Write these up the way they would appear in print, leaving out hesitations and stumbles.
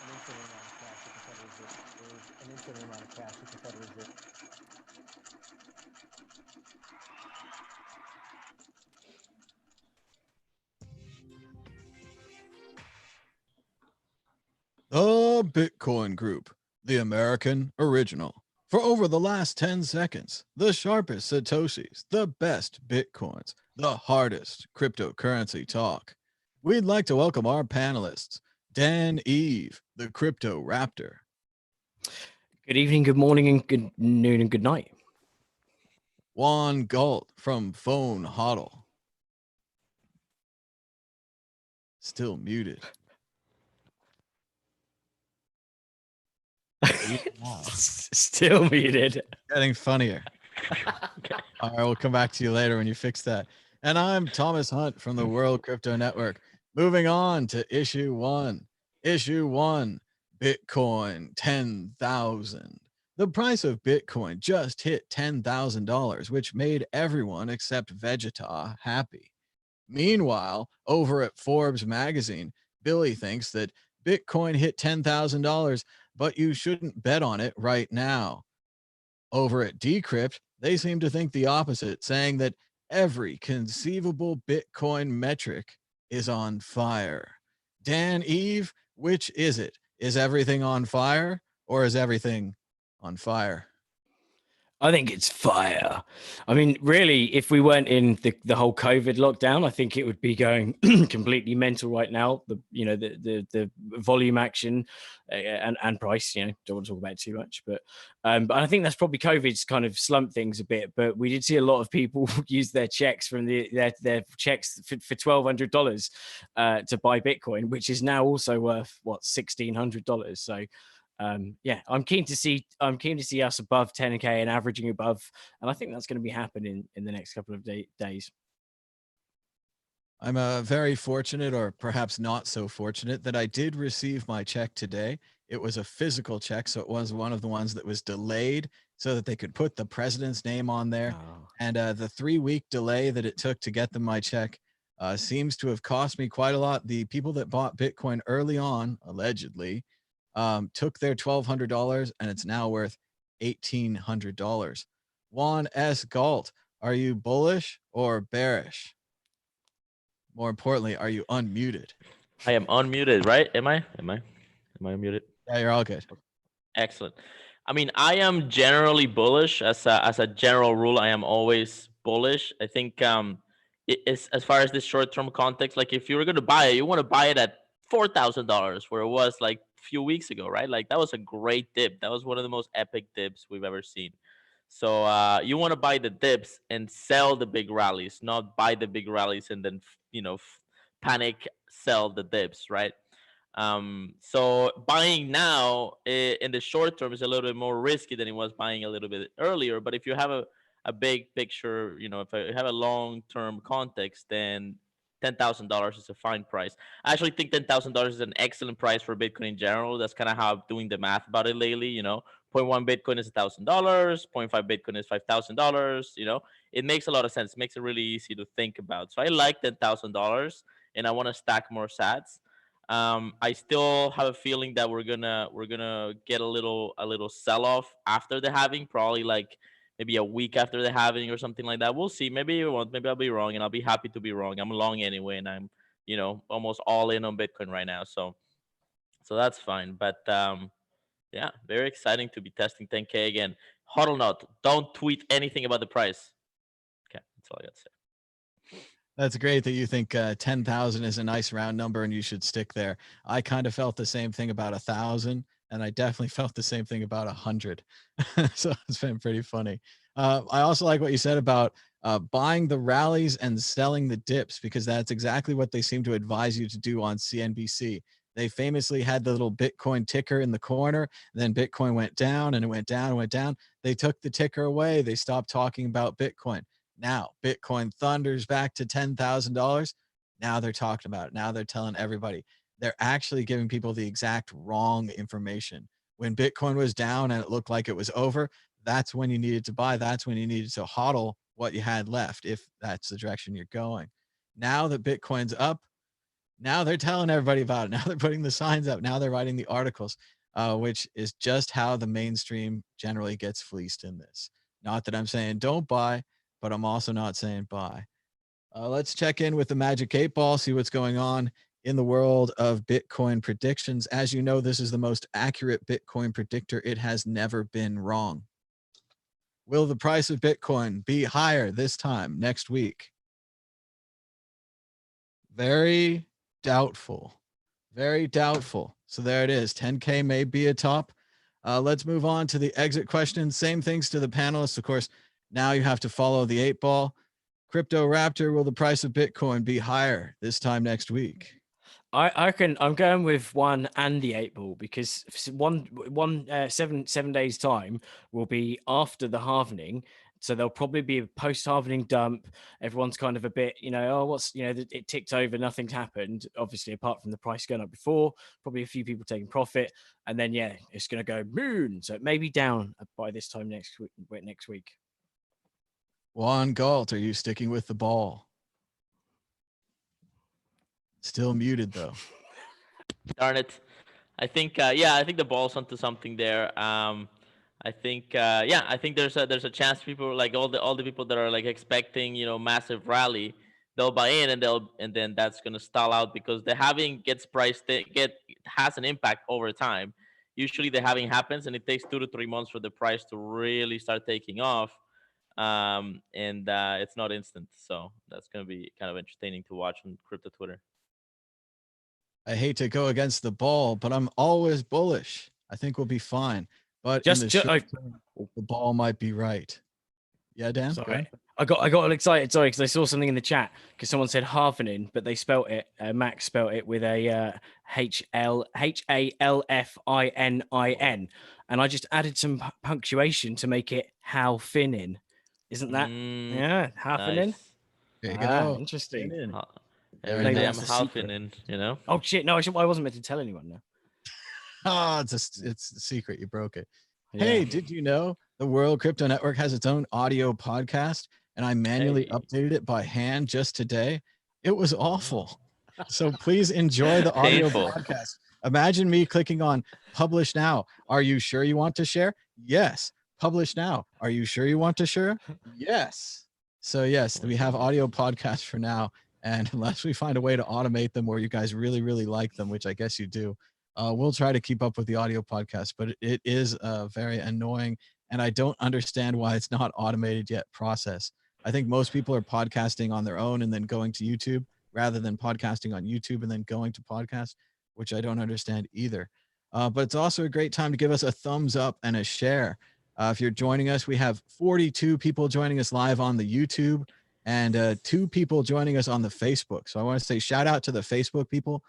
an infinite amount of cash at the Federal Reserve. There is an infinite amount of cash at the Federal Reserve. The Bitcoin Group, the American original. For over the last 10 seconds, the sharpest Satoshis, the best Bitcoins, the hardest cryptocurrency talk. We'd like to welcome our panelists, Dan Eve, the Crypto Raptor. Good evening, good morning, and good noon, and good night. Juan Galt from Phone Hodl. Still muted. Still muted. Getting funnier. Okay. All right, we'll come back to you later when you fix that. And I'm Thomas Hunt from the World Crypto Network. Moving on to issue one. Issue one, Bitcoin 10,000. The price of Bitcoin just hit $10,000, which made everyone except Vegeta happy. Meanwhile, over at Forbes magazine, Billy thinks that Bitcoin hit $10,000, but you shouldn't bet on it right now. Over at Decrypt, they seem to think the opposite, saying that every conceivable Bitcoin metric is on fire. Dan Eve, which is it? Is everything on fire or is everything on fire? I think it's fire. I mean, really, if we weren't in the whole COVID lockdown, I think it would be going completely mental right now. The volume action and price. Don't want to talk about it too much, but I think that's probably COVID's kind of slumped things a bit. But we did see a lot of people use their checks from their checks for $1,200 to buy Bitcoin, which is now also worth what $1,600. So. Yeah, I'm keen to see us above 10K and averaging above, and I think that's going to be happening in the next couple of days. I'm very fortunate, or perhaps not so fortunate, that I did receive my check today. It was a physical check, so it was one of the ones that was delayed so that they could put the president's name on there. Oh. And the 3-week delay that it took to get them my check seems to have cost me quite a lot. The people that bought Bitcoin early on, allegedly, took their $1,200 and it's now worth $1,800. Juan S. Galt, are you bullish or bearish? More importantly, are you unmuted? I am unmuted, right? Am I unmuted? Yeah, you're all good. Excellent. I mean, I am generally bullish. As a general rule, I am always bullish. I think it's, as far as this short-term context, like if you were going to buy it, you want to buy it at $4,000, where it was like few weeks ago, right? Like that was a great dip. That was one of the most epic dips we've ever seen. So you want to buy the dips and sell the big rallies, not buy the big rallies and then panic sell the dips, right? So buying now in the short term is a little bit more risky than it was buying a little bit earlier. But if you have a big picture, if you have a long term context, then $10,000 is a fine price. I actually think $10,000 is an excellent price for Bitcoin in general. That's kind of how I'm doing the math about it lately. 0.1 Bitcoin is $1,000, 0.5 Bitcoin is $5,000. It makes a lot of sense. It makes it really easy to think about. So I like $10,000, and I want to stack more sats. I still have a feeling that we're gonna get a little sell off after the halving, probably like maybe a week after the halving or something like that. We'll see. Maybe it won't. Maybe I'll be wrong, and I'll be happy to be wrong. I'm long anyway, and I'm almost all in on Bitcoin right now. So that's fine. But yeah, very exciting to be testing 10K again. Huddle not. Don't tweet anything about the price. Okay, that's all I got to say. That's great that you think 10,000 is a nice round number and you should stick there. I kind of felt the same thing about 1,000, and I definitely felt the same thing about 100. So it's been pretty funny. I also like what you said about buying the rallies and selling the dips, because that's exactly what they seem to advise you to do on CNBC. They famously had the little Bitcoin ticker in the corner. Then Bitcoin went down and it went down and went down. They took the ticker away. They stopped talking about Bitcoin. Now Bitcoin thunders back to $10,000. Now they're talking about it. Now they're telling everybody. They're actually giving people the exact wrong information. When Bitcoin was down and it looked like it was over, that's when you needed to buy. That's when you needed to hodl what you had left, if that's the direction you're going. Now that Bitcoin's up, Now they're telling everybody about it. Now they're putting the signs up. Now they're writing the articles, which is just how the mainstream generally gets fleeced in this. Not that I'm saying don't buy, but I'm also not saying buy. Let's check in with the Magic 8 Ball, see what's going on in the world of Bitcoin predictions. As you know, this is the most accurate Bitcoin predictor. It has never been wrong. Will the price of Bitcoin be higher this time next week? Very doubtful. Very doubtful. So there it is. 10K may be a top. Let's move on to the exit question. Same things to the panelists. Of course, now you have to follow the 8 Ball. Crypto Raptor, will the price of Bitcoin be higher this time next week? I reckon I'm going with 1 and the 8 Ball, because 7 days time will be after the halvening. So there'll probably be a post halvening dump. Everyone's kind of a bit, oh, what's, it ticked over, nothing's happened. Obviously, apart from the price going up before, probably a few people taking profit. And then, yeah, it's going to go moon. So it may be down by this time next week. Juan Galt, are you sticking with the ball? Still muted though. Darn it. I think I think the ball's onto something there. I think I think there's a chance people, like all the people that are like expecting, massive rally, they'll buy in, and then that's gonna stall out, because the halving gets has an impact over time. Usually the halving happens and it takes 2 to 3 months for the price to really start taking off. And it's not instant. So that's gonna be kind of entertaining to watch on crypto Twitter. I hate to go against the ball, but I'm always bullish. I think we'll be fine. But Just- in the ju- short term, the ball might be right. Yeah, Dan? Go Sorry. ahead. I got all excited, sorry, because I saw something in the chat, because someone said Halvening, but they spelt it, Max spelt it with a Halfinin, and I just added some punctuation to make it Halvening. Isn't that? Yeah, Halvening. Nice. There you go. Interesting. Very Every day nice. I'm That's the secret. halving in. Oh shit! No, I wasn't meant to tell anyone. No. Oh, it's the secret. You broke it. Yeah. Hey, did you know the World Crypto Network has its own audio podcast? And I manually Hey. updated it by hand just today. It was awful. So please enjoy the audio Painful. podcast. Imagine me clicking on publish now. Are you sure you want to share? Yes. Publish now. Are you sure you want to share? Yes. So yes, we have audio podcasts for now. And unless we find a way to automate them, or you guys really, really like them, which I guess you do, we'll try to keep up with the audio podcast. But it is very annoying, and I don't understand why it's not automated yet process. I think most people are podcasting on their own and then going to YouTube, rather than podcasting on YouTube and then going to podcast, which I don't understand either. But it's also a great time to give us a thumbs up and a share. If you're joining us, we have 42 people joining us live on the YouTube, and 2 people joining us on the Facebook. So I want to say shout out to the Facebook people.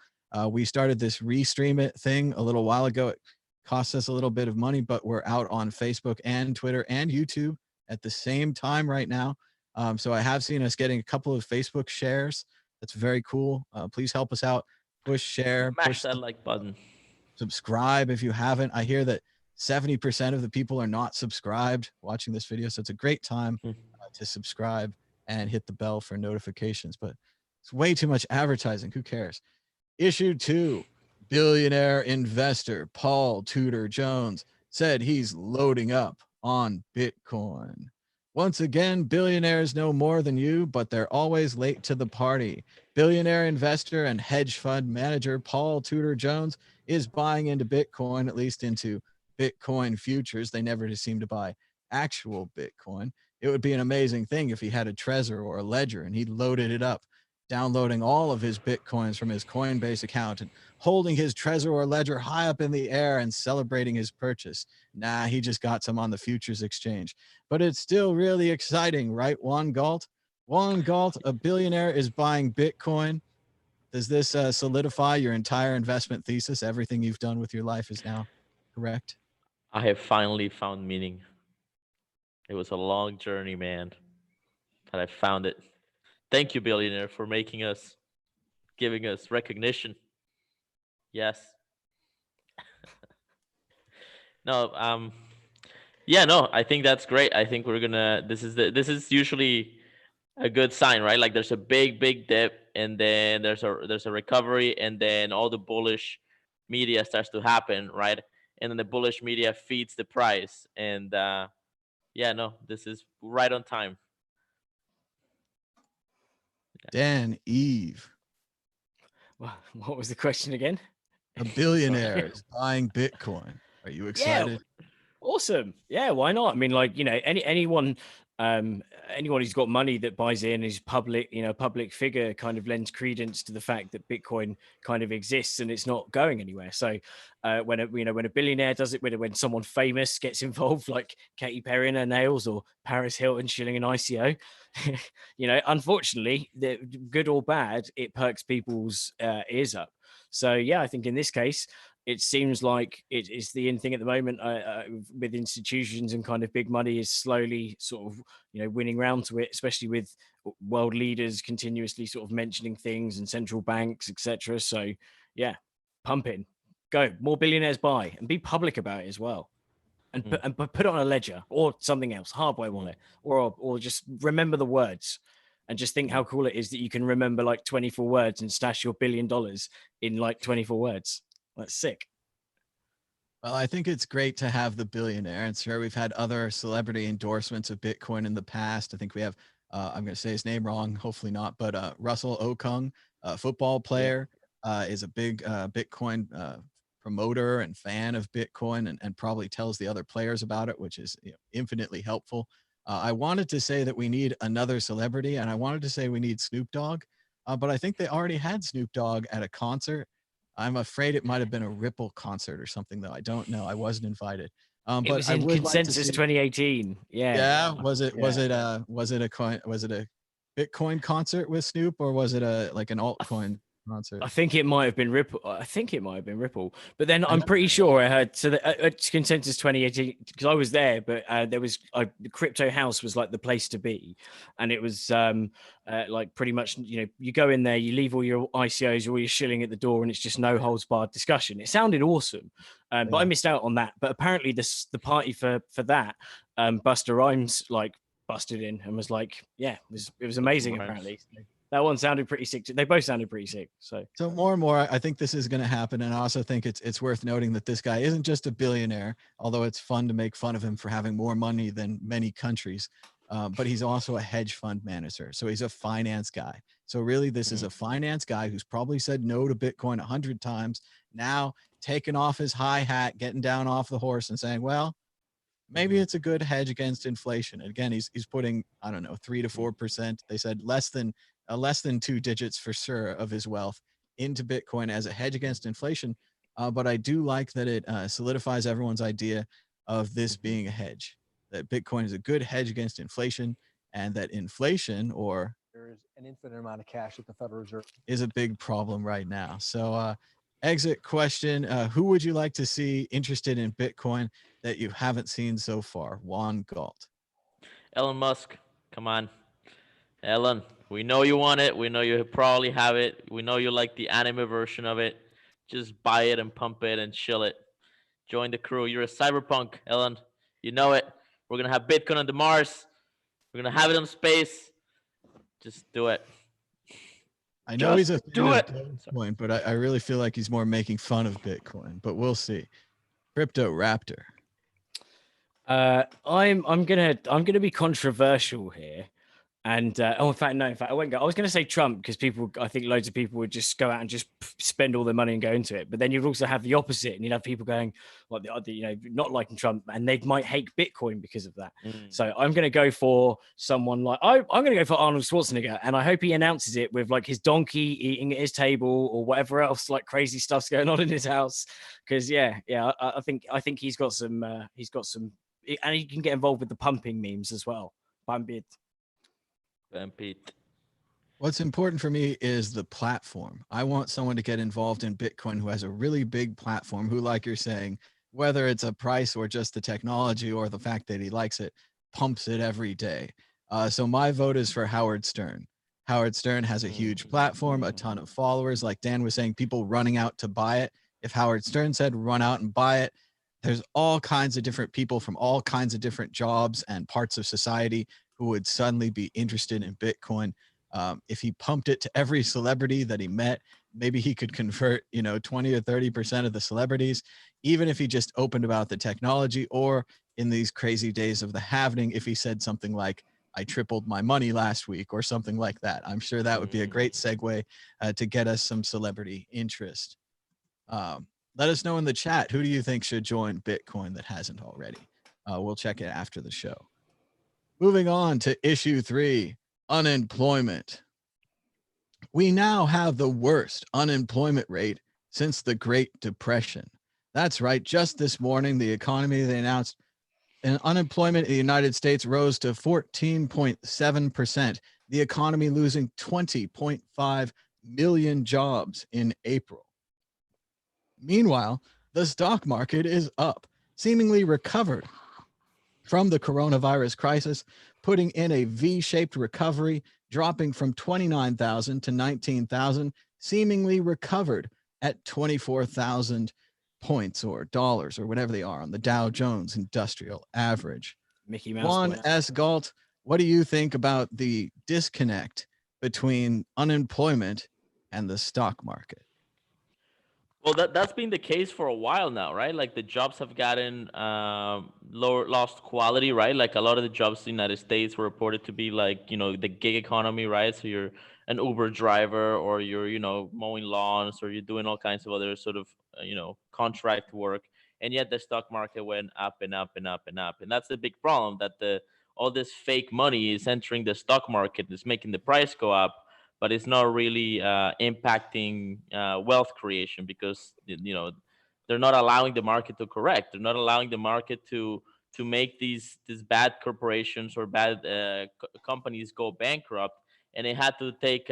We started this restream it thing a little while ago. It cost us a little bit of money, but we're out on Facebook and Twitter and YouTube at the same time right now. So I have seen us getting a couple of Facebook shares. That's very cool. Please help us out. Push share. Smash Push that like button. subscribe if you haven't. I hear that 70% of the people are not subscribed watching this video. So it's a great time to subscribe and hit the bell for notifications. But it's way too much advertising. Who cares? Issue 2, billionaire investor Paul Tudor Jones said he's loading up on Bitcoin. Once again, billionaires know more than you, but they're always late to the party. Billionaire investor and hedge fund manager Paul Tudor Jones is buying into Bitcoin, at least into Bitcoin futures. They never just seem to buy actual Bitcoin. It would be an amazing thing if he had a Trezor or a Ledger and he loaded it up, downloading all of his Bitcoins from his Coinbase account and holding his Trezor or Ledger high up in the air and celebrating his purchase. Nah, he just got some on the futures exchange. But it's still really exciting, right, Juan Galt? Juan Galt, a billionaire, is buying Bitcoin. Does this solidify your entire investment thesis? Everything you've done with your life is now correct? I have finally found meaning. It was a long journey, man, but I found it. Thank you, Billionaire, for giving us recognition. Yes. No, yeah, no, I think that's great. I think this is usually a good sign, right? Like there's a big dip, and then there's a recovery, and then all the bullish media starts to happen, right? And then the bullish media feeds the price, and yeah, no, this is right on time. Dan Eve, What was the question again? a billionaire is buying Bitcoin. Are you excited? Yeah, awesome. Yeah, why not? I mean, like, you know, anyone who's got money that buys in is public, you know, public figure kind of lends credence to the fact that Bitcoin kind of exists and it's not going anywhere. So when a billionaire does it, when someone famous gets involved, like Katy Perry and her nails, or Paris Hilton shilling an ICO, you know, unfortunately, good or bad, it perks people's ears up. So yeah, I think in this case, it seems like it's the in thing at the moment with institutions, and kind of big money is slowly sort of, you know, winning round to it, especially with world leaders continuously sort of mentioning things, and central banks, etc. So yeah, pump in, go, more billionaires buy, and be public about it as well, and put it on a ledger or something else, hardware wallet, or just remember the words. And just think how cool it is that you can remember like 24 words and stash your $1 billion in like 24 words. That's sick. Well, I think it's great to have the billionaire. And sure, we've had other celebrity endorsements of Bitcoin in the past. I think we have, I'm going to say his name wrong, hopefully not, but Russell Okung, a football player, is a big Bitcoin promoter and fan of Bitcoin, and probably tells the other players about it, which is, you know, infinitely helpful. I wanted to say that we need another celebrity, and I wanted to say we need Snoop Dogg, but I think they already had Snoop Dogg at a concert. I'm afraid it might have been a Ripple concert or something, though. I don't know. I wasn't invited. It But was I in would Consensus like to see, 2018. Yeah. yeah. Was it a Bitcoin concert with Snoop, or was it an altcoin concert? I think it might have been Ripple. But then I I'm know. pretty sure I heard, so that at Consensus 2018, because I was there, but there was the Crypto House was like the place to be, and it was like pretty much, you know, you go in there, you leave all your ICOs, all your shilling at the door, and it's just no holds barred discussion. It sounded awesome, but I missed out on that. But apparently the party for that, Busta Rhymes like busted in and was like, yeah, it was amazing. Apparently. That one sounded pretty sick. They both sounded pretty sick. So more and more, I think this is going to happen. And I also think it's worth noting that this guy isn't just a billionaire, although it's fun to make fun of him for having more money than many countries. But he's also a hedge fund manager. So he's a finance guy. So really, this is a finance guy who's probably said no to Bitcoin 100 times, now taking off his high hat, getting down off the horse and saying, well, maybe it's a good hedge against inflation. And again, he's putting, I don't know, 3 to 4%. They said less than 2 digits for sure of his wealth into Bitcoin as a hedge against inflation. But I do like that it solidifies everyone's idea of this being a hedge, that Bitcoin is a good hedge against inflation, and that inflation, or There is an infinite amount of cash at the Federal Reserve, is a big problem right now. So exit question, who would you like to see interested in Bitcoin that you haven't seen so far? Juan Galt. Elon Musk, come on. Elon, we know you want it. We know you probably have it. We know you like the anime version of it. Just buy it and pump it and chill it. Join the crew. You're a cyberpunk, Elon. You know it. We're going to have Bitcoin on the Mars. We're going to have it on space. Just do it. I know he's a do it. Bitcoin, but I really feel like he's more making fun of Bitcoin, but we'll see. Crypto Raptor. I'm gonna be controversial here, and in fact I won't go. I was gonna say Trump, because I think loads of people would just go out and just spend all their money and go into it. But then you'd also have the opposite, and you'd have people going like you know, not liking Trump, and they might hate Bitcoin because of that. So I'm gonna go for someone like I'm gonna go for Arnold Schwarzenegger, and I hope he announces it with like his donkey eating at his table or whatever else like crazy stuff's going on in his house. Because I think he's got some and you can get involved with the pumping memes as well. Pump it. What's important for me is the platform. I want someone to get involved in Bitcoin who has a really big platform, who, like you're saying, whether it's a price or just the technology or the fact that he likes it, pumps it every day. So my vote is for Howard Stern. Howard Stern has a huge platform, a ton of followers. Like Dan was saying, people running out to buy it. If Howard Stern said, run out and buy it, there's all kinds of different people from all kinds of different jobs and parts of society who would suddenly be interested in Bitcoin. If he pumped it to every celebrity that he met, maybe he could convert, 20 or 30% of the celebrities, even if he just opened about the technology, or in these crazy days of the halvening, if he said something like, I tripled my money last week or something like that. I'm sure that would be a great segue to get us some celebrity interest. Let us know in the chat, who do you think should join Bitcoin that hasn't already? We'll check it after the show. Moving on to issue 3, unemployment. We now have the worst unemployment rate since the Great Depression. That's right. Just this morning, the economy, they announced and unemployment in the United States rose to 14.7%. The economy losing 20.5 million jobs in April. Meanwhile, the stock market is up, seemingly recovered from the coronavirus crisis, putting in a V-shaped recovery, dropping from 29,000 to 19,000, seemingly recovered at 24,000 points or dollars or whatever they are on the Dow Jones Industrial Average. Mickey Mouse. Juan S. Galt, what do you think about the disconnect between unemployment and the stock market? Well, that's been the case for a while now, right? Like the jobs have gotten lost quality, right? Like a lot of the jobs in the United States were reported to be like, the gig economy, right? So you're an Uber driver, or you're, mowing lawns, or you're doing all kinds of other sort of, contract work. And yet the stock market went up and up and up and up. And that's the big problem, that all this fake money is entering the stock market, is making the price go up, but it's not really impacting wealth creation, because they're not allowing the market to correct. They're not allowing the market to make these bad corporations or bad companies go bankrupt. And it had to take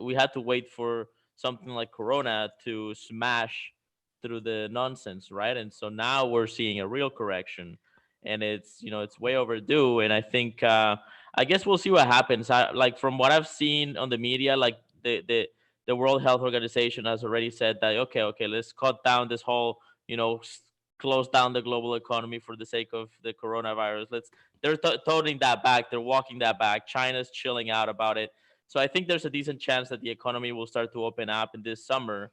we had to wait for something like Corona to smash through the nonsense, right? And so now we're seeing a real correction, and it's way overdue. And I think I guess we'll see what happens. Like from what I've seen on the media, like the World Health Organization has already said that okay, let's cut down this whole, close down the global economy for the sake of the coronavirus. They're toting that back. They're walking that back. China's chilling out about it. So I think there's a decent chance that the economy will start to open up in this summer.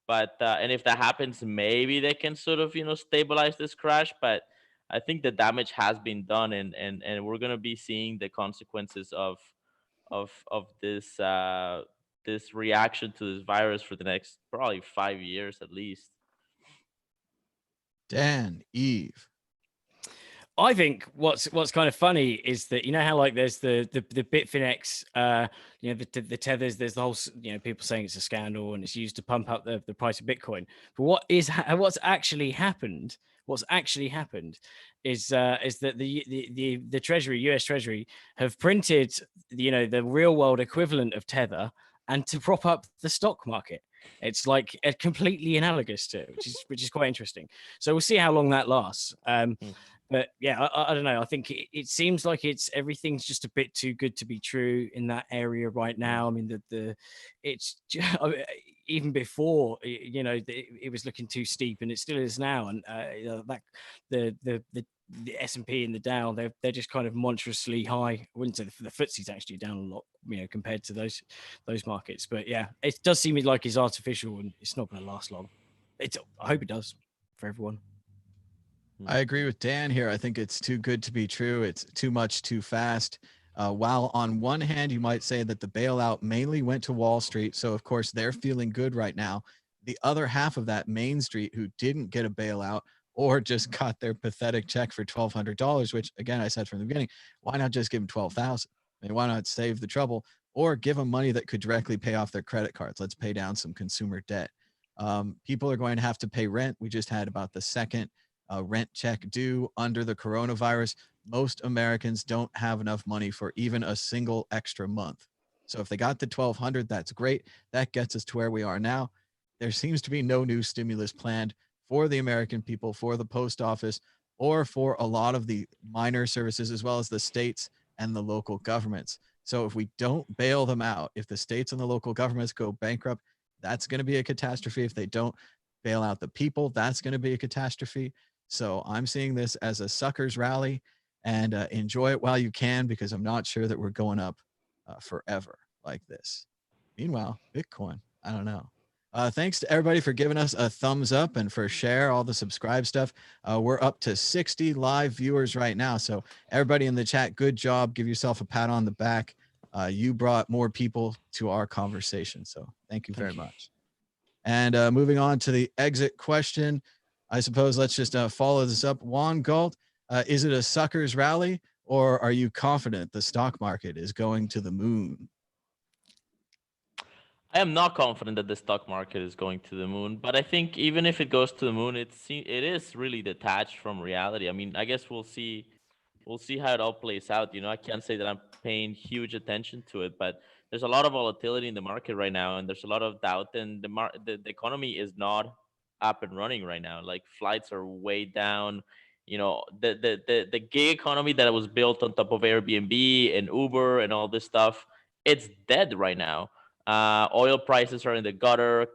But and if that happens, maybe they can sort of stabilize this crash. But I think the damage has been done, and we're gonna be seeing the consequences of this this reaction to this virus for the next probably 5 years at least. Dan, Eve. I think what's kind of funny is that how like there's the Bitfinex, the tethers. There's the whole people saying it's a scandal and it's used to pump up the price of Bitcoin. But what's actually happened? What's actually happened is that the Treasury, US Treasury, have printed the real world equivalent of Tether, and to prop up the stock market. It's like completely analogous to it, which is quite interesting. So we'll see how long that lasts. But yeah, I don't know. I think it seems like everything's just a bit too good to be true in that area right now. I mean, it's even before it was looking too steep, and it still is now. And the S&P and the Dow, they're just kind of monstrously high. I wouldn't say the FTSE's actually down a lot, compared to those markets. But yeah, it does seem like it's artificial, and it's not going to last long. I hope it does for everyone. I agree with Dan here. I think it's too good to be true. It's too much too fast. While on one hand, you might say that the bailout mainly went to Wall Street. So, of course, they're feeling good right now. The other half of that, Main Street, who didn't get a bailout or just got their pathetic check for $1,200, which, again, I said from the beginning, why not just give them $12,000? I mean, why not save the trouble or give them money that could directly pay off their credit cards? Let's pay down some consumer debt. People are going to have to pay rent. We just had about the second rent check due under the coronavirus. Most Americans don't have enough money for even a single extra month. So if they got the $1,200, that's great. That gets us to where we are now. There seems to be no new stimulus planned for the American people, for the post office, or for a lot of the minor services, as well as the states and the local governments. So if we don't bail them out, if the states and the local governments go bankrupt, that's going to be a catastrophe. If they don't bail out the people, that's going to be a catastrophe. So I'm seeing this as a suckers rally. and enjoy it while you can, because I'm not sure that we're going up forever like this. Meanwhile, Bitcoin, I don't know. Thanks to everybody for giving us a thumbs up and for share all the subscribe stuff. We're up to 60 live viewers right now. So everybody in the chat, good job. Give yourself a pat on the back. You brought more people to our conversation. So thank you very much. And moving on to the exit question, I suppose let's just follow this up. Juan Galt, is it a sucker's rally, or are you confident the stock market is going to the moon? I am not confident that the stock market is going to the moon, but I think even if it goes to the moon, it is really detached from reality. I mean, I guess we'll see how it all plays out. I can't say that I'm paying huge attention to it, but there's a lot of volatility in the market right now, and there's a lot of doubt, and the economy is not up and running right now. Like, flights are way down. The gig economy that was built on top of Airbnb and Uber and all this stuff, it's dead right now. Oil prices are in the gutter.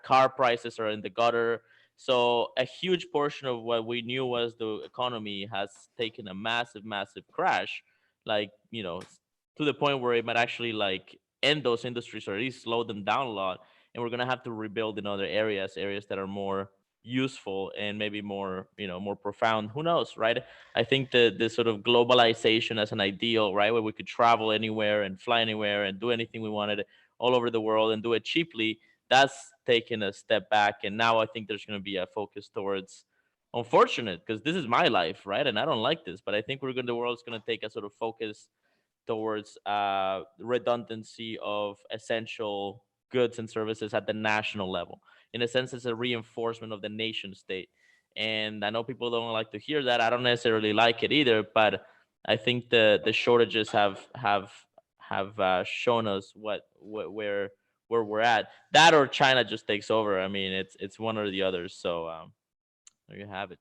Car prices are in the gutter. So a huge portion of what we knew was the economy has taken a massive, massive crash, like, to the point where it might actually like end those industries or at least slow them down a lot. And we're gonna have to rebuild in other areas that are more useful and maybe more, more profound. Who knows, right? I think the sort of globalization as an ideal, right, where we could travel anywhere and fly anywhere and do anything we wanted all over the world and do it cheaply, that's taken a step back. And now I think there's going to be a focus towards, unfortunate, because this is my life, right? And I don't like this, but I think the world's going to take a sort of focus towards redundancy of essential goods and services at the national level. In a sense, it's a reinforcement of the nation state. And I know people don't like to hear that. I don't necessarily like it either, but I think the shortages have shown us where we're at. That or China just takes over. I mean, it's one or the other. So there you have it.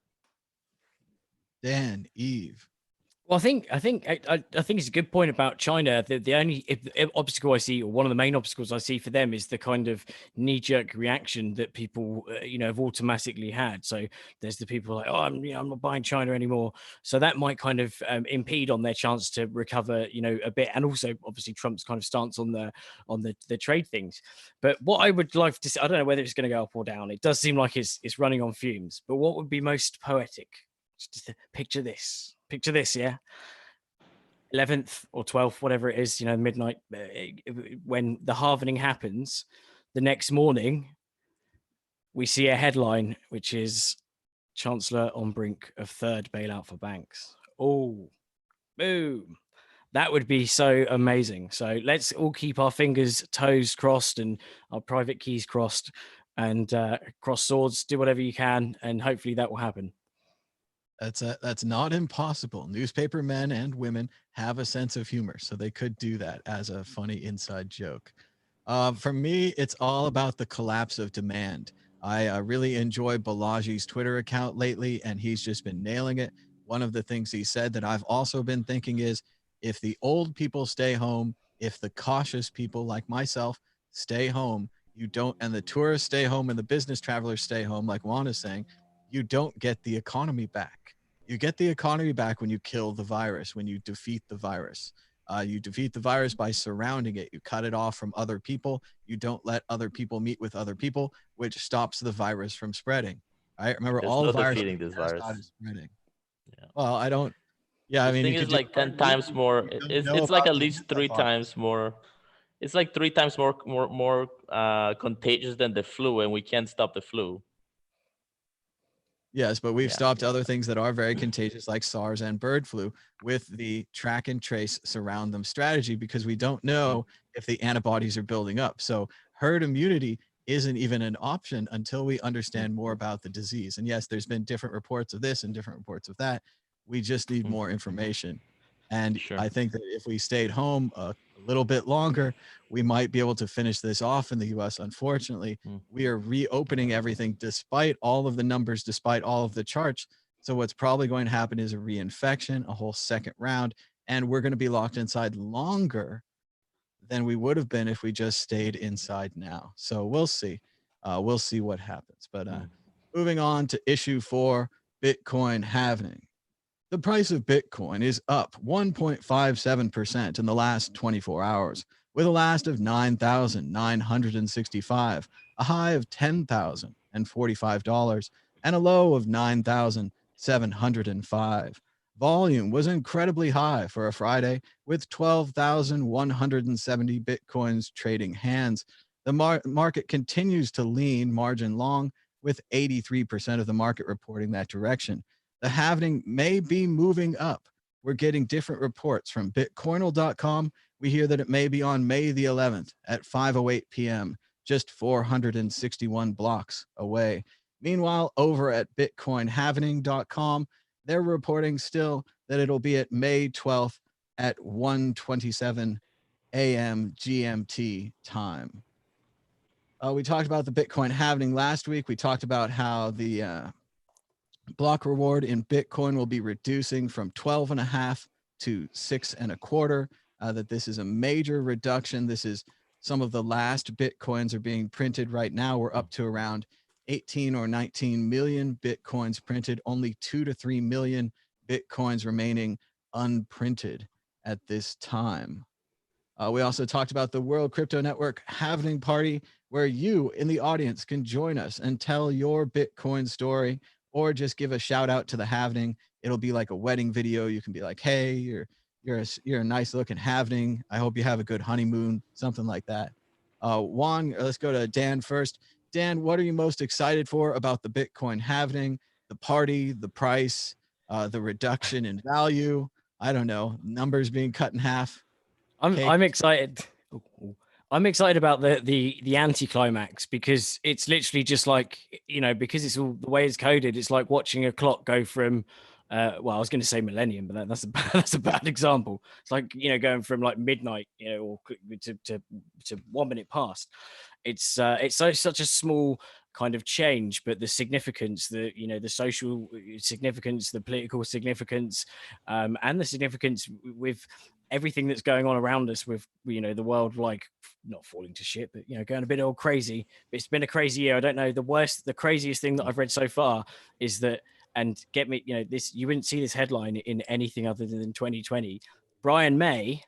Dan, Eve. Well, I think it's a good point about China. The only obstacle I see, or one of the main obstacles I see for them, is the kind of knee-jerk reaction that people, have automatically had. So there's the people like, oh, I'm not buying China anymore. So that might kind of impede on their chance to recover, a bit. And also, obviously, Trump's kind of stance on the trade things. But what I would like to see, I don't know whether it's going to go up or down. It does seem like it's running on fumes. But what would be most poetic? Just picture this, yeah. 11th or 12th, whatever it is, midnight, when the halvening happens, the next morning, we see a headline, which is Chancellor on brink of third bailout for banks. Oh, boom. That would be so amazing. So let's all keep our toes crossed and our private keys crossed, and cross swords, do whatever you can, and hopefully that will happen. That's not impossible. Newspaper men and women have a sense of humor, so they could do that as a funny inside joke. For me, it's all about the collapse of demand. I really enjoy Balaji's Twitter account lately, and he's just been nailing it. One of the things he said that I've also been thinking is, if the old people stay home, if the cautious people like myself stay home, and the tourists stay home and the business travelers stay home, like Juan is saying, you don't get the economy back. You get the economy back when you kill the virus, when you defeat the virus. You defeat the virus by surrounding it. You cut it off from other people. You don't let other people meet with other people, which stops the virus from spreading. Right? Remember, There's all no the virus defeating this virus is spreading. Yeah. Well, I don't. Yeah, this I mean, thing is like 10 times more. It's like at least 3 times more. It's like 3 times more contagious than the flu, and we can't stop the flu. Yes, but we've stopped other things that are very contagious, like SARS and bird flu, with the track and trace surround them strategy, because we don't know if the antibodies are building up. So herd immunity isn't even an option until we understand more about the disease. And yes, there's been different reports of this and different reports of that. We just need more information. And I think that if we stayed home a little bit longer, we might be able to finish this off in the US. Unfortunately, we are reopening everything despite all of the numbers, despite all of the charts. So what's probably going to happen is a reinfection, a whole second round, and we're going to be locked inside longer than we would have been if we just stayed inside now. So we'll see. We'll see what happens. But moving on to issue 4, Bitcoin halving. The price of Bitcoin is up 1.57% in the last 24 hours, with a last of 9,965, a high of $10,045, and a low of 9,705. Volume was incredibly high for a Friday, with 12,170 Bitcoins trading hands. The market continues to lean margin long, with 83% of the market reporting that direction. The halving may be moving up. We're getting different reports from bitcoinal.com. We hear that it may be on May the 11th at 5:08 p.m., just 461 blocks away. Meanwhile, over at bitcoinhalvening.com, they're reporting still that it'll be at May 12th at 1:27 a.m. GMT time. We talked about the Bitcoin halving last week. We talked about how the block reward in Bitcoin will be reducing from 12.5 to 6.25. That this is a major reduction. This is some of the last Bitcoins are being printed right now. We're up to around 18 or 19 million Bitcoins printed, only 2 to 3 million Bitcoins remaining unprinted at this time. We also talked about the World Crypto Network Halvening Party, where you in the audience can join us and tell your Bitcoin story, or just give a shout out to the halvening. It'll be like a wedding video. You can be like, hey, you're a nice looking halvening. I hope you have a good honeymoon, something like that. Juan, let's go to Dan first. Dan, what are you most excited for about the Bitcoin halvening, the party, the price, the reduction in value? I don't know, numbers being cut in half. I'm excited. I'm excited about the anticlimax, because it's literally just like, because it's all the way it's coded. It's like watching a clock go from, well, I was going to say millennium, but that's a bad example. It's like, going from like midnight, or to 1 minute past. It's such a small kind of change, but the significance, the social significance, the political significance, and the significance with everything that's going on around us, with the world like not falling to shit, but going a bit all crazy. It's been a crazy year. I don't know, the craziest thing that I've read so far is that, and get me, this, you wouldn't see this headline in anything other than 2020. Brian May,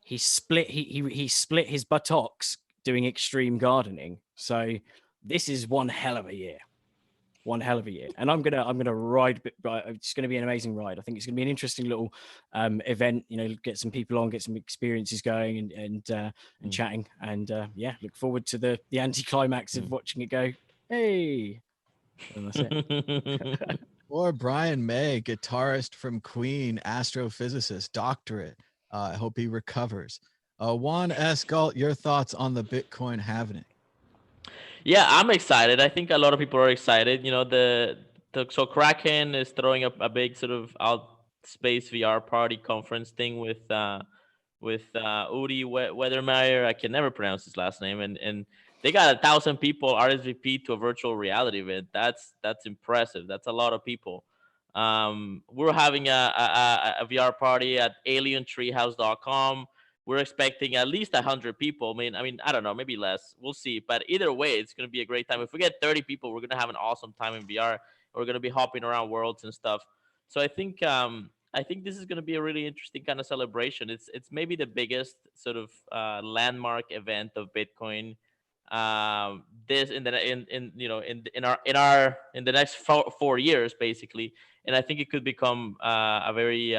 he split his buttocks doing extreme gardening. So this is one hell of a year. And I'm gonna ride. It's gonna be an amazing ride. I think it's gonna be an interesting little event. Get some people on, get some experiences going, and chatting. And look forward to the anticlimax of watching it go. Hey, and that's it. Or Brian May, guitarist from Queen, astrophysicist, doctorate. I hope he recovers. Juan S. Galt, your thoughts on the Bitcoin halvening? Yeah, I'm excited. I think a lot of people are excited. So Kraken is throwing up a big sort of out space VR party conference thing with Udi Weathermeyer. I can never pronounce his last name, and they got 1,000 people RSVP to a virtual reality event. That's impressive. That's a lot of people. We're having a VR party at alientreehouse.com. We're expecting at least 100 people. I mean, I don't know, maybe less. We'll see. But either way, it's going to be a great time. If we get 30 people, we're going to have an awesome time in VR. We're going to be hopping around worlds and stuff. So I think this is going to be a really interesting kind of celebration. It's maybe the biggest sort of landmark event of Bitcoin. This in the next 4 years basically, and I think it could become a very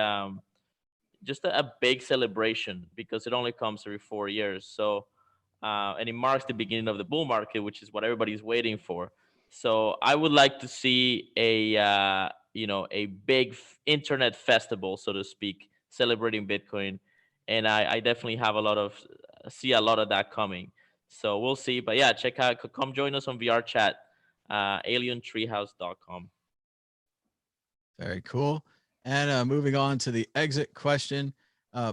just a big celebration, because it only comes every 4 years. So, and it marks the beginning of the bull market, which is what everybody's waiting for. So I would like to see a big internet festival, so to speak, celebrating Bitcoin, and I definitely see a lot of that coming. So we'll see. But yeah, come join us on VR chat, alientreehouse.com. Very cool. And moving on to the exit question,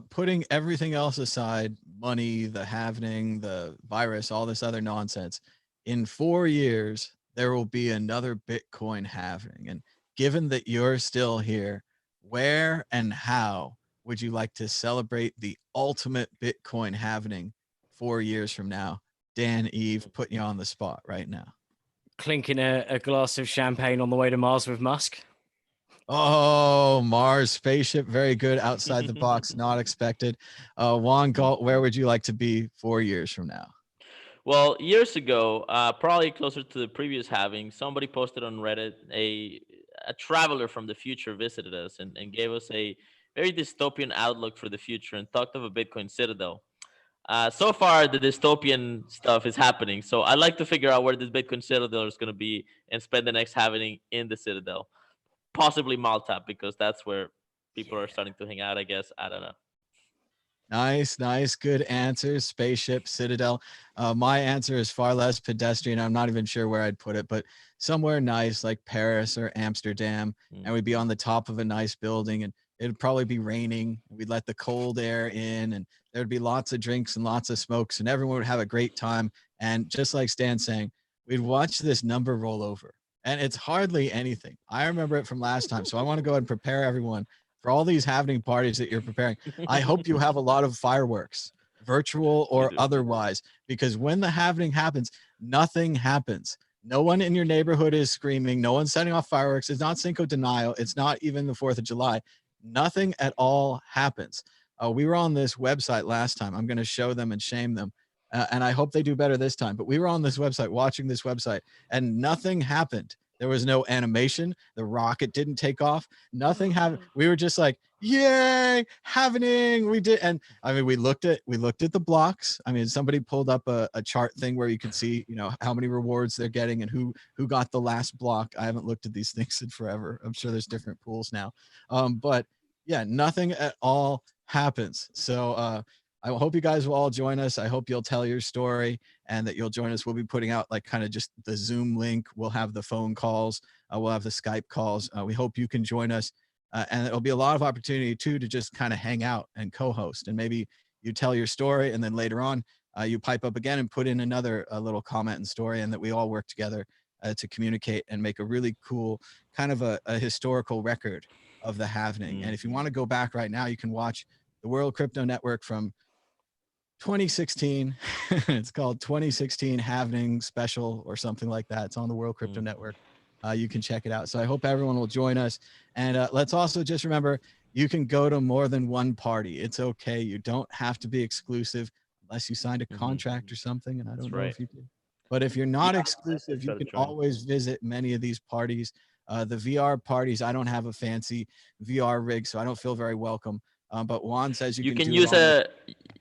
putting everything else aside, money, the halvening, the virus, all this other nonsense, in 4 years, there will be another Bitcoin halvening. And given that you're still here, where and how would you like to celebrate the ultimate Bitcoin halvening 4 years from now? Dan, Eve, putting you on the spot right now. Clinking a glass of champagne on the way to Mars with Musk. Oh, Mars spaceship, very good. Outside the box, not expected. Juan Galt, where would you like to be 4 years from now? Well, years ago, probably closer to the previous halving, somebody posted on Reddit a traveler from the future visited us and gave us a very dystopian outlook for the future and talked of a Bitcoin Citadel. So far, the dystopian stuff is happening. So I like to figure out where this Bitcoin Citadel is going to be and spend the next halving in the Citadel, possibly Malta, because that's where people are starting to hang out. I guess I don't know. Nice, nice, good answers. Spaceship, Citadel. My answer is far less pedestrian. I'm not even sure where I'd put it, but somewhere nice like Paris or Amsterdam, and we'd be on the top of a nice building, and it'd probably be raining. We'd let the cold air in, and there'd be lots of drinks and lots of smokes, and everyone would have a great time. And just like Stan's saying, we'd watch this number roll over, and it's hardly anything. I remember it from last time, so I want to go ahead and prepare everyone for all these happening parties that you're preparing. I hope you have a lot of fireworks, virtual or otherwise, because when the halving happens, nothing happens. No one in your neighborhood is screaming. No one's setting off fireworks. It's not Cinco de Mayo. It's not even the 4th of July. Nothing at all happens. We were on this website last time. I'm going to show them and shame them. And I hope they do better this time. But we were on this website, watching this website, and nothing happened. There was no animation. The rocket didn't take off. Nothing happened. We were just like, yay, Halvening. We did. And I mean, we looked at the blocks. I mean, somebody pulled up a chart thing where you could see, you know, how many rewards they're getting and who got the last block. I haven't looked at these things in forever. I'm sure there's different pools now. But yeah, nothing at all happens. So I hope you guys will all join us. I hope you'll tell your story and that you'll join us. We'll be putting out like kind of just the Zoom link. We'll have the phone calls. We'll have the Skype calls. We hope you can join us. And it'll be a lot of opportunity too to just kind of hang out and co-host. And maybe you tell your story and then later on you pipe up again and put in another little comment and story, and that we all work together to communicate and make a really cool kind of a historical record of the halvening. And if you want to go back right now, you can watch the World Crypto Network from 2016. It's called 2016 Halvening Special or something like that. It's on the World Crypto Network. You can check it out. So I hope everyone will join us. And let's also just remember, you can go to more than one party. It's okay. You don't have to be exclusive unless you signed a contract or something. And I don't know if you did. But if you're not exclusive, you can always visit many of these parties. The VR parties, I don't have a fancy VR rig, so I don't feel very welcome. But Juan says you can use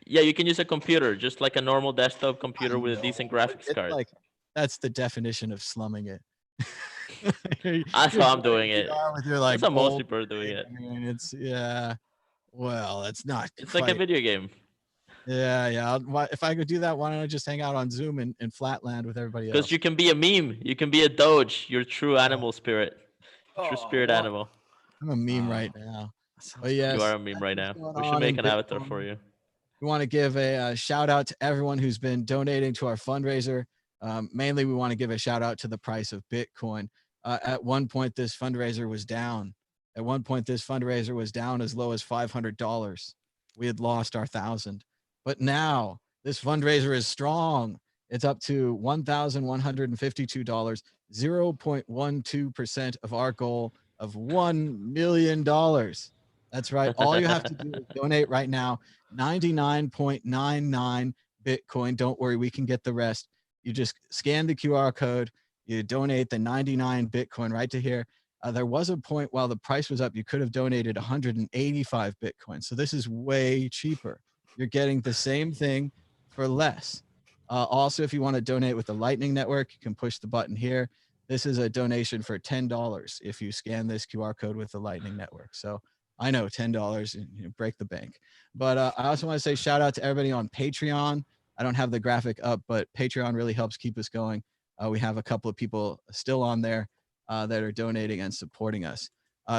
you can use a computer, just like a normal desktop computer with a decent graphics card. Like, that's the definition of slumming it. That's how I'm doing it. That's how most people are doing it. I mean, it's well, it's not. It's like a video game. Yeah. If I could do that, why don't I just hang out on Zoom in Flatland with everybody else? Because you can be a meme. You can be a Doge. Your true animal spirit. True spirit animal. I'm a meme right now. But yes, you are a meme right now. We should make an avatar for you. We want to give a shout out to everyone who's been donating to our fundraiser. Mainly, we want to give a shout out to the price of Bitcoin. At one point, this fundraiser was down. At one point, this fundraiser was down as low as $500. We had lost our 1,000. But now this fundraiser is strong. It's up to $1,152, 0.12% of our goal of $1 million. That's right. All you have to do is donate right now, 99.99 Bitcoin. Don't worry, we can get the rest. You just scan the QR code, you donate the 99 Bitcoin right to here. There was a point while the price was up, you could have donated 185 Bitcoin. So this is way cheaper. You're getting the same thing for less. Also, if you want to donate with the Lightning Network, you can push the button here. This is a donation for $10 if you scan this QR code with the Lightning Network. So I know $10, you break the bank. But I also want to say shout out to everybody on Patreon. I don't have the graphic up, but Patreon really helps keep us going. We have a couple of people still on there that are donating and supporting us.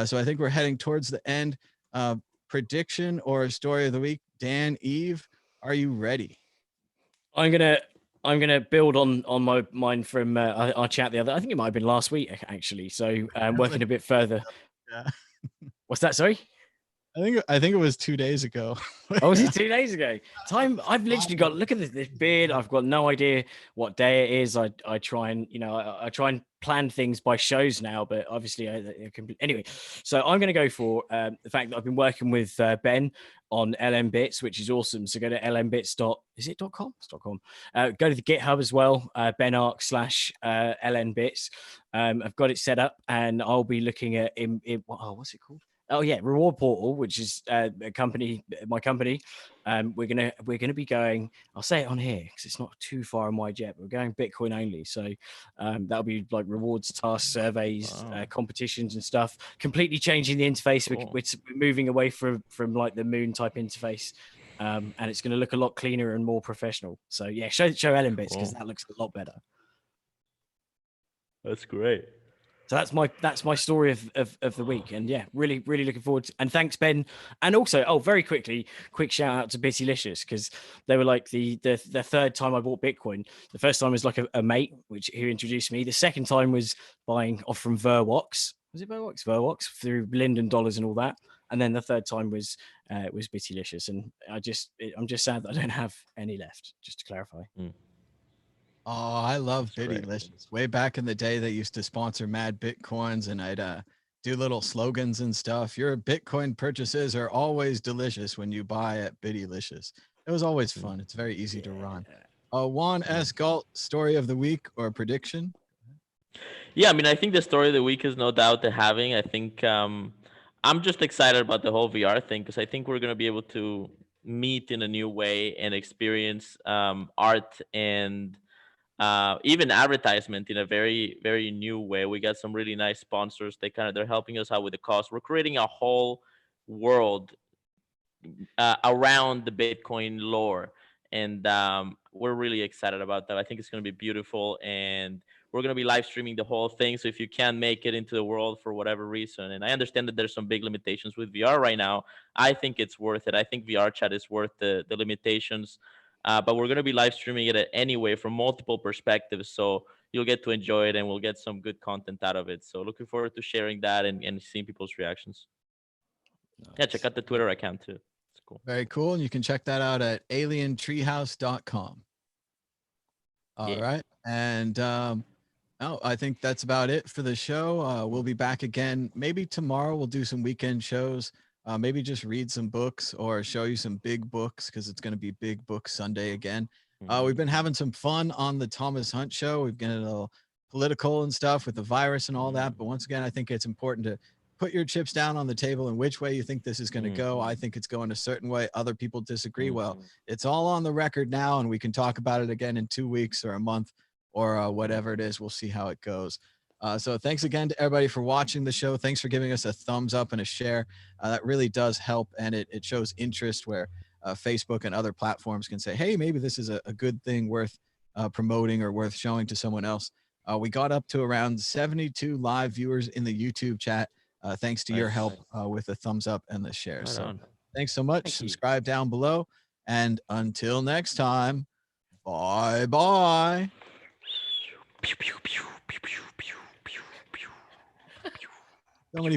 So I think we're heading towards the end. Prediction or story of the week. Dan, Eve, are you ready? I'm gonna build on mine from our chat the other. I think it might have been last week actually. So working a bit further. Yeah. What's that? Sorry. I think it was 2 days ago. Oh, was it 2 days ago? Time. I've literally got, look at this beard. I've got no idea what day it is. I try and, I try and plan things by shows now, but obviously I can, anyway. So I'm going to go for the fact that I've been working with Ben on LM Bits, which is awesome. So go to lmbits. Is it .com? It's .com. Go to the GitHub as well, benarc/LN Bits. I've got it set up, and I'll be looking at what's it called? Oh yeah, Reward Portal, which is my company. We're gonna be going. I'll say it on here because it's not too far on my jet. We're going Bitcoin only, so that'll be like rewards, tasks, surveys, competitions, and stuff. Completely changing the interface. Cool. We're moving away from like the Moon type interface, and it's going to look a lot cleaner and more professional. So yeah, show Ellen Bits because that looks a lot better. That's great. So that's my story of the week, and yeah, really looking forward to, and thanks Ben, and also very quick shout out to Bittylicious because they were like the third time I bought Bitcoin. The first time was like a mate who introduced me. The second time was buying off from Verwox. Was it Verwox? Verwox through Linden Dollars and all that, and then the third time was Bittylicious, and I'm just sad that I don't have any left. Just to clarify. Oh, I love Bittylicious. Way back in the day, they used to sponsor Mad Bitcoins, and I'd do little slogans and stuff. Your Bitcoin purchases are always delicious when you buy at Bittylicious. It was always fun. It's very easy to run. Juan S. Galt, story of the week or prediction? Yeah, I mean, I think the story of the week is no doubt the Halving. I think I'm just excited about the whole VR thing because I think we're going to be able to meet in a new way and experience art and even advertisement in a very, very new way. We got some really nice sponsors. They're helping us out with the cost. We're creating a whole world around the Bitcoin lore, and we're really excited about that. I think it's going to be beautiful, and we're going to be live streaming the whole thing. So if you can't make it into the world for whatever reason, and I understand that there's some big limitations with VR right now, I think it's worth it. I think VR chat is worth the limitations. But we're going to be live streaming it anyway from multiple perspectives. So you'll get to enjoy it and we'll get some good content out of it. So looking forward to sharing that and seeing people's reactions. Nice. Yeah, check out the Twitter account too. It's cool. Very cool. And you can check that out at alientreehouse.com. All right. And I think that's about it for the show. We'll be back again. Maybe tomorrow we'll do some weekend shows. Maybe just read some books or show you some big books because it's going to be Big Book Sunday again. We've been having some fun on the Thomas Hunt Show. We've been a little political and stuff with the virus and all that. But once again, I think it's important to put your chips down on the table and which way you think this is going to go. I think it's going a certain way. Other people disagree. Well, it's all on the record now, and we can talk about it again in 2 weeks or a month or whatever it is. We'll see how it goes. So thanks again to everybody for watching the show. Thanks for giving us a thumbs up and a share. That really does help, and it shows interest where Facebook and other platforms can say, hey, maybe this is a good thing worth promoting or worth showing to someone else. We got up to around 72 live viewers in the YouTube chat, thanks to your help with the thumbs up and the share. So thanks so much. Subscribe down below. And until next time, bye-bye. So many